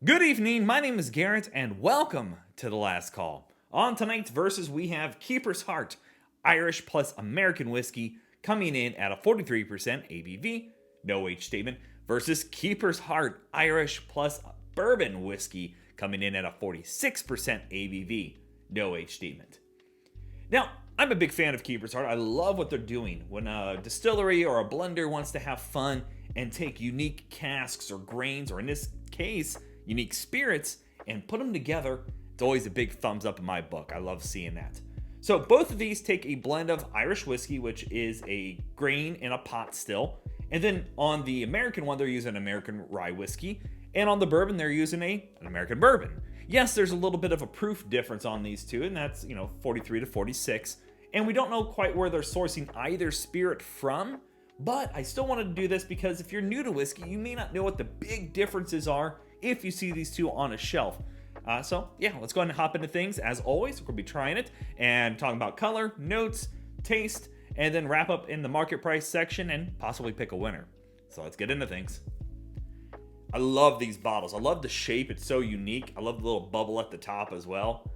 Good evening, my name is Garrett, and welcome to The Last Call. On tonight's Versus, we have Keeper's Heart, Irish plus American whiskey, coming in at a 43% ABV, no age statement, versus Keeper's Heart, Irish plus Bourbon whiskey, coming in at a 46% ABV, no age statement. Now, I'm a big fan of Keeper's Heart. I love what they're doing. When a distillery or a blender wants to have fun and take unique casks or grains, or in this case, unique spirits, and put them together, it's always a big thumbs up in my book. I love seeing that. So both of these take a blend of Irish whiskey, which is a grain in a pot still, and then on the American one, they're using American rye whiskey, and on the bourbon, they're using an American bourbon. Yes, there's a little bit of a proof difference on these two, and that's 43 to 46, and we don't know quite where they're sourcing either spirit from, but I still wanted to do this because if you're new to whiskey, you may not know what the big differences are if you see these two on a shelf. So yeah, let's go ahead and hop into things. As always, we're going to be trying it and talking about color, notes, taste, and then wrap up in the market price section and possibly pick a winner. So let's get into things. I love these bottles. I love the shape. It's so unique. I love the little bubble at the top as well.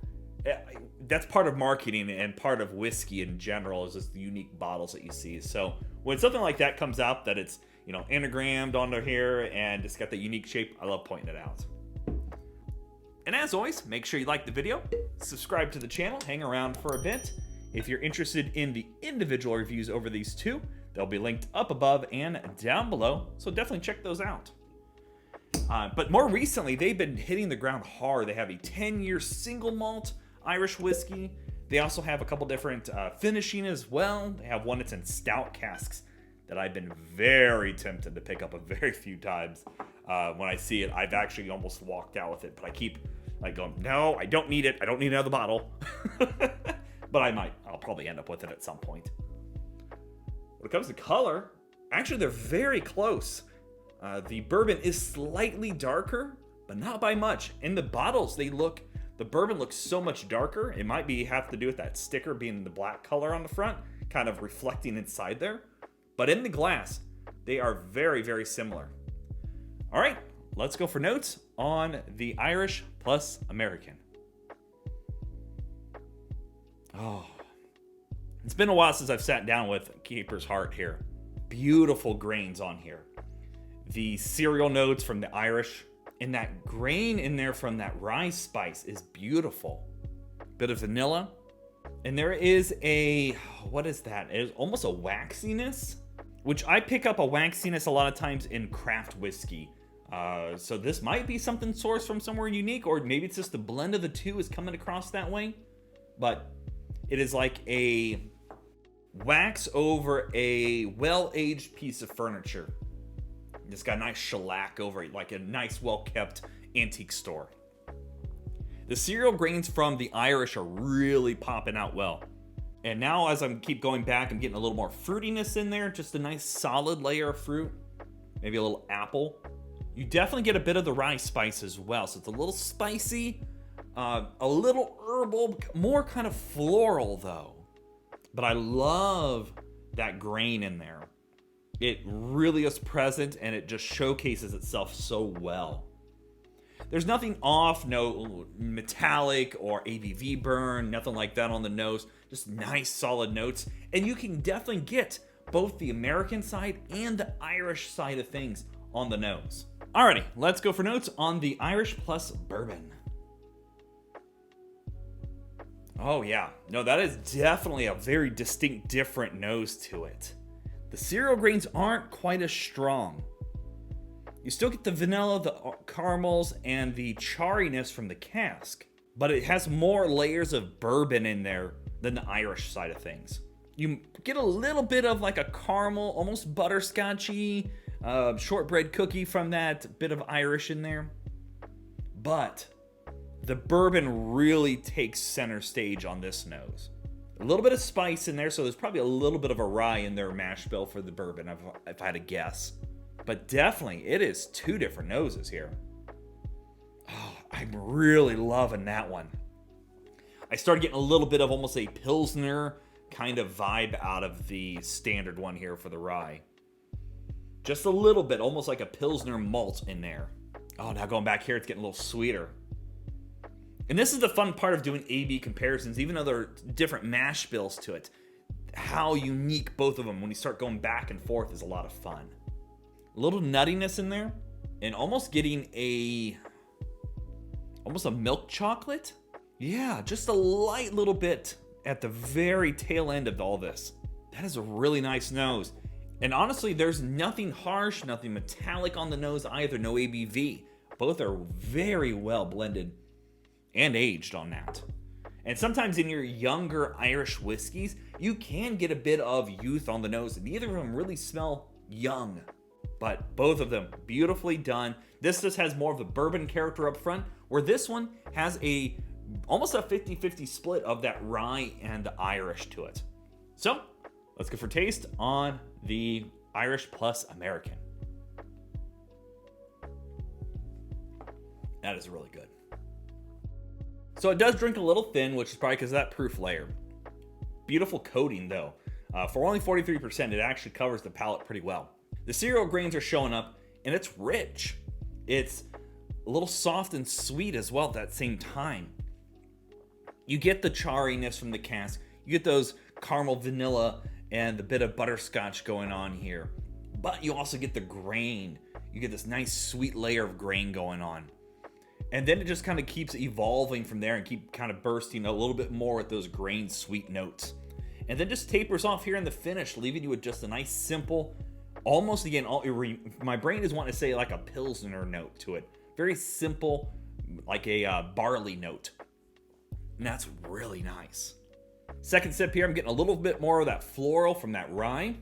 That's part of marketing and part of whiskey in general, is just the unique bottles that you see. So when something like that comes out, that it's anagrammed onto here and it's got the unique shape, I love pointing it out. And as always, make sure you like the video, subscribe to the channel, hang around for a bit. If you're interested in the individual reviews over these two, they'll be linked up above and down below, so definitely check those out. But more recently, they've been hitting the ground hard. They have a 10-year single malt Irish whiskey. They also have a couple different finishing as well. They have one that's in stout casks that I've been very tempted to pick up a very few times. When I see it, I've actually almost walked out with it, but I keep going, no, I don't need it. I don't need another bottle. But I might. I'll probably end up with it at some point. When it comes to color, actually they're very close. The bourbon is slightly darker, but not by much. In the bottles, the bourbon looks so much darker. It might have to do with that sticker being the black color on the front, kind of reflecting inside there. But in the glass, they are very, very similar. All right, let's go for notes on the Irish plus American. Oh, it's been a while since I've sat down with Keeper's Heart here. Beautiful grains on here. The cereal notes from the Irish, and that grain in there from that rye spice is beautiful. Bit of vanilla. And there is what is that? It's almost a waxiness, which I pick up a waxiness a lot of times in craft whiskey. So this might be something sourced from somewhere unique, or maybe it's just the blend of the two is coming across that way. But it is like a wax over a well-aged piece of furniture. It's got a nice shellac over it, like a nice, well-kept antique store. The cereal grains from the Irish are really popping out well. And now as I keep going back, I'm getting a little more fruitiness in there. Just a nice solid layer of fruit. Maybe a little apple. You definitely get a bit of the rye spice as well. So it's a little spicy, a little herbal, more kind of floral though. But I love that grain in there. It really is present, and it just showcases itself so well. There's nothing off, no metallic or ABV burn, nothing like that on the nose. Just nice, solid notes. And you can definitely get both the American side and the Irish side of things on the nose. Alrighty, let's go for notes on the Irish plus bourbon. Oh yeah, no, that is definitely a very distinct, different nose to it. The cereal grains aren't quite as strong. You still get the vanilla, the caramels, and the chariness from the cask, but it has more layers of bourbon in there than the Irish side of things. You get a little bit of like a caramel, almost butterscotchy, shortbread cookie from that bit of Irish in there. But the bourbon really takes center stage on this nose. A little bit of spice in there, so there's probably a little bit of a rye in their mash bill for the bourbon, if I had to guess. But definitely, it is two different noses here. Oh, I'm really loving that one. I started getting a little bit of almost a Pilsner kind of vibe out of the standard one here for the rye. Just a little bit, almost like a Pilsner malt in there. Oh, now going back here, it's getting a little sweeter. And this is the fun part of doing A/B comparisons, even though there are different mash bills to it. How unique both of them, when you start going back and forth, is a lot of fun. A little nuttiness in there, and almost getting almost a milk chocolate. Yeah, just a light little bit at the very tail end of all this. That is a really nice nose. And honestly, there's nothing harsh, nothing metallic on the nose either, no ABV. Both are very well blended and aged on that. And sometimes in your younger Irish whiskeys, you can get a bit of youth on the nose. Neither of them really smell young, but both of them beautifully done. This just has more of the bourbon character up front, where this one has almost a 50-50 split of that rye and the Irish to it. So let's go for taste on the Irish plus American. That is really good. So it does drink a little thin, which is probably because of that proof layer. Beautiful coating though. For only 43%, it actually covers the palate pretty well. The cereal grains are showing up, and it's rich. It's a little soft and sweet as well at that same time. You get the charriness from the cask. You get those caramel vanilla and the bit of butterscotch going on here. But you also get the grain. You get this nice sweet layer of grain going on. And then it just kind of keeps evolving from there and keep kind of bursting a little bit more with those grain sweet notes. And then just tapers off here in the finish, leaving you with just a nice simple, almost again, my brain is wanting to say like a Pilsner note to it. Very simple, like a barley note. And that's really nice. Second sip here, I'm getting a little bit more of that floral from that rye.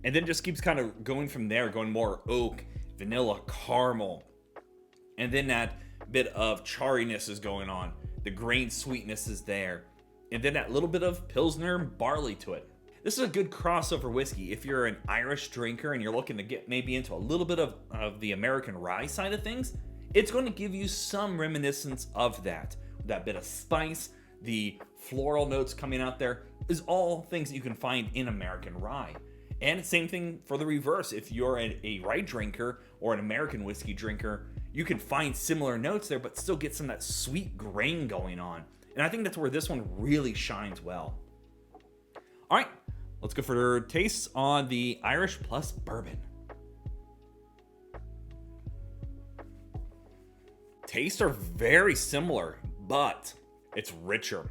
And then just keeps kind of going from there, going more oak, vanilla, caramel. And then that bit of charriness is going on. The grain sweetness is there. And then that little bit of Pilsner barley to it. This is a good crossover whiskey. If you're an Irish drinker and you're looking to get maybe into a little bit of the American rye side of things, it's going to give you some reminiscence of that. That bit of spice, the floral notes coming out there is all things that you can find in American rye. And same thing for the reverse. If you're a rye drinker or an American whiskey drinker, you can find similar notes there, but still get some of that sweet grain going on. And I think that's where this one really shines well. All right, let's go for tastes on the Irish plus bourbon. Tastes are very similar, but it's richer.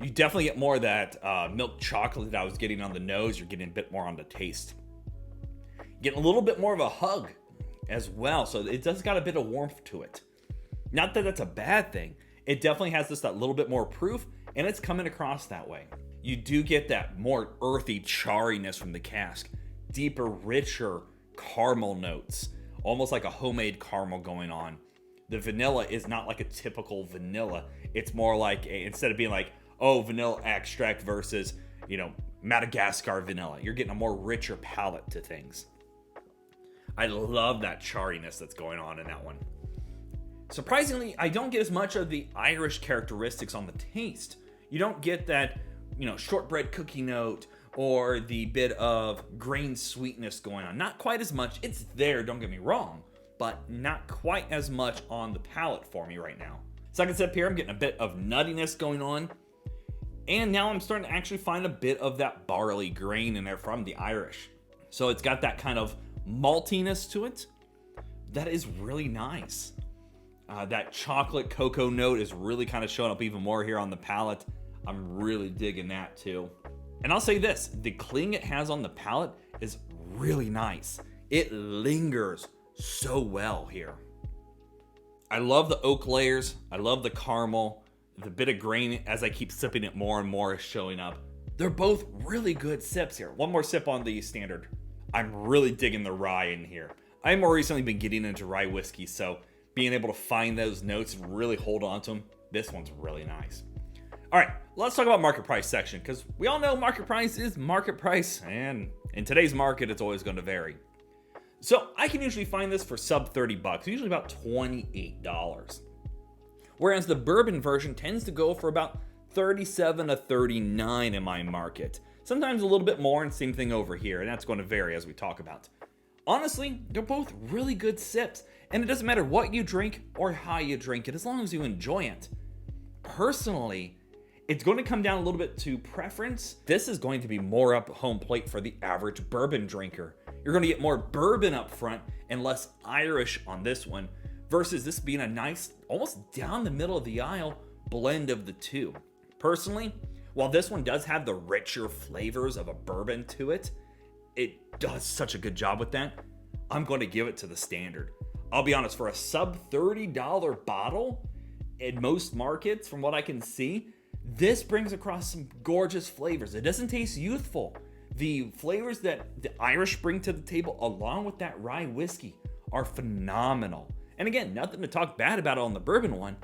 You definitely get more of that milk chocolate that I was getting on the nose. You're getting a bit more on the taste. Getting a little bit more of a hug as well. So it does got a bit of warmth to it. Not that that's a bad thing. It definitely has just that little bit more proof, and it's coming across that way. You do get that more earthy charriness from the cask. Deeper, richer caramel notes. Almost like a homemade caramel going on. The vanilla is not like a typical vanilla. It's more like, instead of being like, oh, vanilla extract versus, Madagascar vanilla. You're getting a more richer palate to things. I love that charriness that's going on in that one. Surprisingly, I don't get as much of the Irish characteristics on the taste. You don't get that, shortbread cookie note or the bit of grain sweetness going on. Not quite as much. It's there, don't get me wrong, but not quite as much on the palate for me right now. Second sip here, I'm getting a bit of nuttiness going on. And now I'm starting to actually find a bit of that barley grain in there from the Irish. So it's got that kind of maltiness to it. That is really nice. That chocolate cocoa note is really kind of showing up even more here on the palate. I'm really digging that too. And I'll say this, the cling it has on the palate is really nice. It lingers so well here. I love the oak layers. I love the caramel. The bit of grain, as I keep sipping it more and more, is showing up. They're both really good sips here. One more sip on the standard. I'm really digging the rye in here. I've more recently been getting into rye whiskey, so being able to find those notes and really hold on to them, this one's really nice. All right, let's talk about market price section, because we all know market price is market price, and in today's market, it's always going to vary. So I can usually find this for sub $30, usually about $28. Whereas the bourbon version tends to go for about $37 to $39 in my market. Sometimes a little bit more, and same thing over here, and that's going to vary as we talk about. Honestly, they're both really good sips, And it doesn't matter what you drink or how you drink it, as long as you enjoy it. Personally, it's going to come down a little bit to preference. This is going to be more up home plate for the average bourbon drinker. You're going to get more bourbon up front and less Irish on this one, versus this being a nice, almost down the middle of the aisle blend of the two. Personally, while this one does have the richer flavors of a bourbon to it, it does such a good job with that. I'm going to give it to the standard. I'll be honest, for a sub $30 bottle in most markets, from what I can see, this brings across some gorgeous flavors. It doesn't taste youthful. The flavors that the Irish bring to the table, along with that rye whiskey, are phenomenal. And again, nothing to talk bad about on the bourbon one,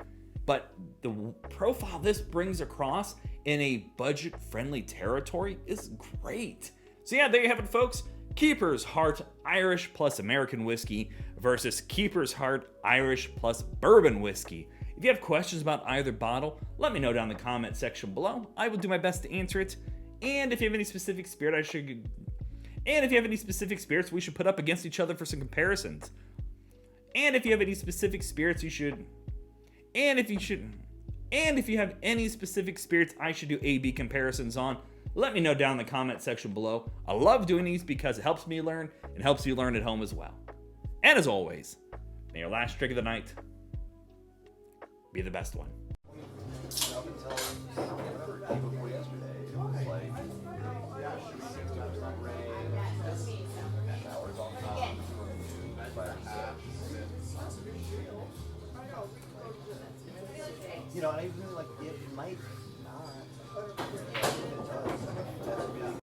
but the profile this brings across in a budget-friendly territory is great. So yeah, there you have it, folks. Keeper's Heart Irish plus American whiskey versus Keeper's Heart Irish plus bourbon whiskey. If you have questions about either bottle, let me know down in the comment section below. I will do my best to answer it. And if you have any specific spirits we should put up against each other for some comparisons. And if you have any specific spirits I should do A/B comparisons on, let me know down in the comment section below. I love doing these because it helps me learn and helps you learn at home as well. And as always, may your last drink of the night be the best one. You know, and I really like it might